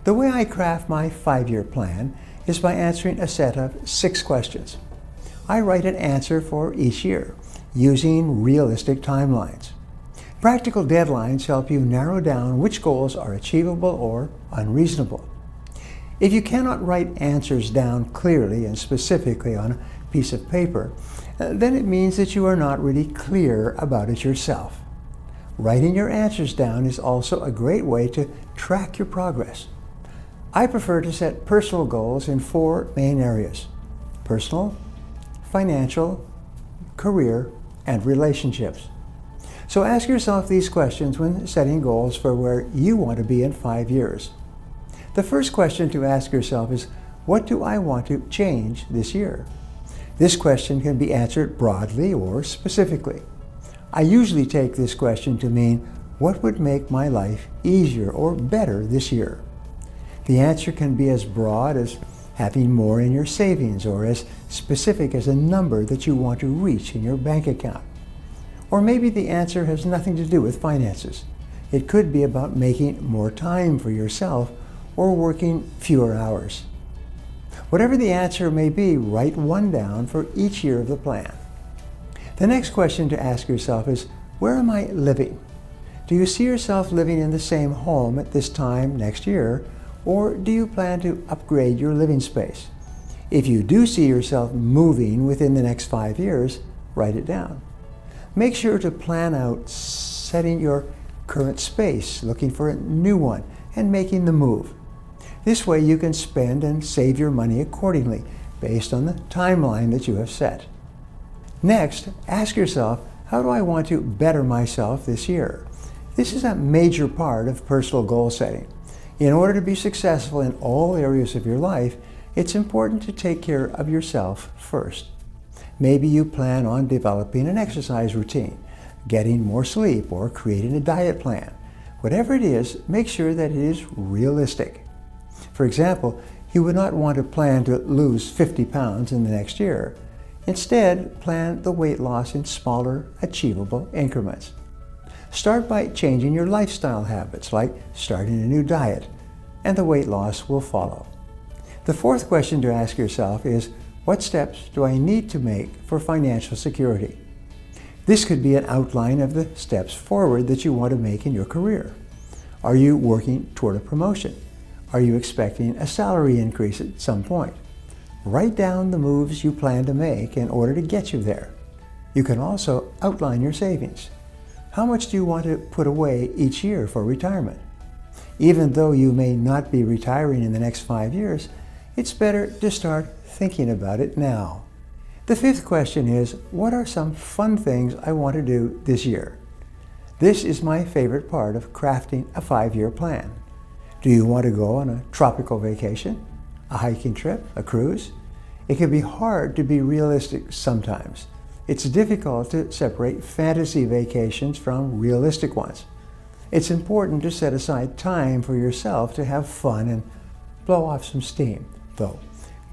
The way I craft my 5-year plan is by answering a set of 6 questions. I write an answer for each year, using realistic timelines. Practical deadlines help you narrow down which goals are achievable or unreasonable. If you cannot write answers down clearly and specifically on a piece of paper, then it means that you are not really clear about it yourself. Writing your answers down is also a great way to track your progress. I prefer to set personal goals in 4 main areas: personal, financial, career, and relationships. So ask yourself these questions when setting goals for where you want to be in 5 years. The first question to ask yourself is, what do I want to change this year? This question can be answered broadly or specifically. I usually take this question to mean, what would make my life easier or better this year? The answer can be as broad as having more in your savings, or as specific as a number that you want to reach in your bank account. Or maybe the answer has nothing to do with finances. It could be about making more time for yourself or working fewer hours. Whatever the answer may be, write one down for each year of the plan. The next question to ask yourself is, where am I living? Do you see yourself living in the same home at this time next year, or do you plan to upgrade your living space? If you do see yourself moving within the next 5 years, write it down. Make sure to plan out setting your current space, looking for a new one, and making the move. This way you can spend and save your money accordingly, based on the timeline that you have set. Next, ask yourself, how do I want to better myself this year? This is a major part of personal goal setting. In order to be successful in all areas of your life, it's important to take care of yourself first. Maybe you plan on developing an exercise routine, getting more sleep, or creating a diet plan. Whatever it is, make sure that it is realistic. For example, you would not want to plan to lose 50 pounds in the next year. Instead, plan the weight loss in smaller, achievable increments. Start by changing your lifestyle habits, like starting a new diet, and the weight loss will follow. The fourth question to ask yourself is, what steps do I need to make for financial security? This could be an outline of the steps forward that you want to make in your career. Are you working toward a promotion? Are you expecting a salary increase at some point? Write down the moves you plan to make in order to get you there. You can also outline your savings. How much do you want to put away each year for retirement? Even though you may not be retiring in the next 5 years, it's better to start thinking about it now. The fifth question is, what are some fun things I want to do this year? This is my favorite part of crafting a 5-year plan. Do you want to go on a tropical vacation, a hiking trip, a cruise? It can be hard to be realistic sometimes. It's difficult to separate fantasy vacations from realistic ones. It's important to set aside time for yourself to have fun and blow off some steam, though.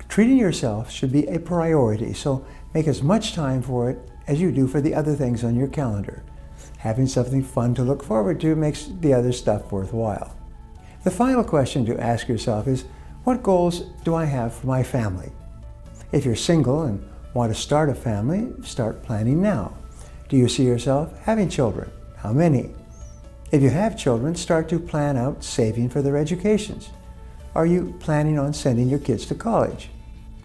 Treating yourself should be a priority, so make as much time for it as you do for the other things on your calendar. Having something fun to look forward to makes the other stuff worthwhile. The final question to ask yourself is, what goals do I have for my family? If you're single and want to start a family, start planning now. Do you see yourself having children? How many? If you have children, start to plan out saving for their educations. Are you planning on sending your kids to college?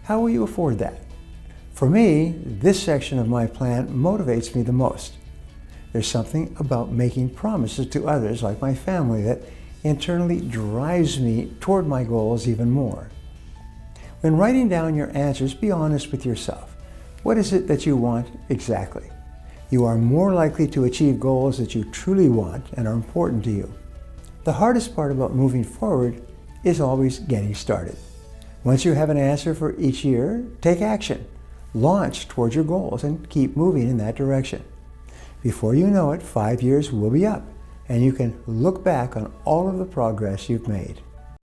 How will you afford that? For me, this section of my plan motivates me the most. There's something about making promises to others, like my family, that internally drives me toward my goals even more. When writing down your answers, be honest with yourself. What is it that you want exactly? You are more likely to achieve goals that you truly want and are important to you. The hardest part about moving forward is always getting started. Once you have an answer for each year, take action. Launch towards your goals and keep moving in that direction. Before you know it, 5 years will be up, and you can look back on all of the progress you've made.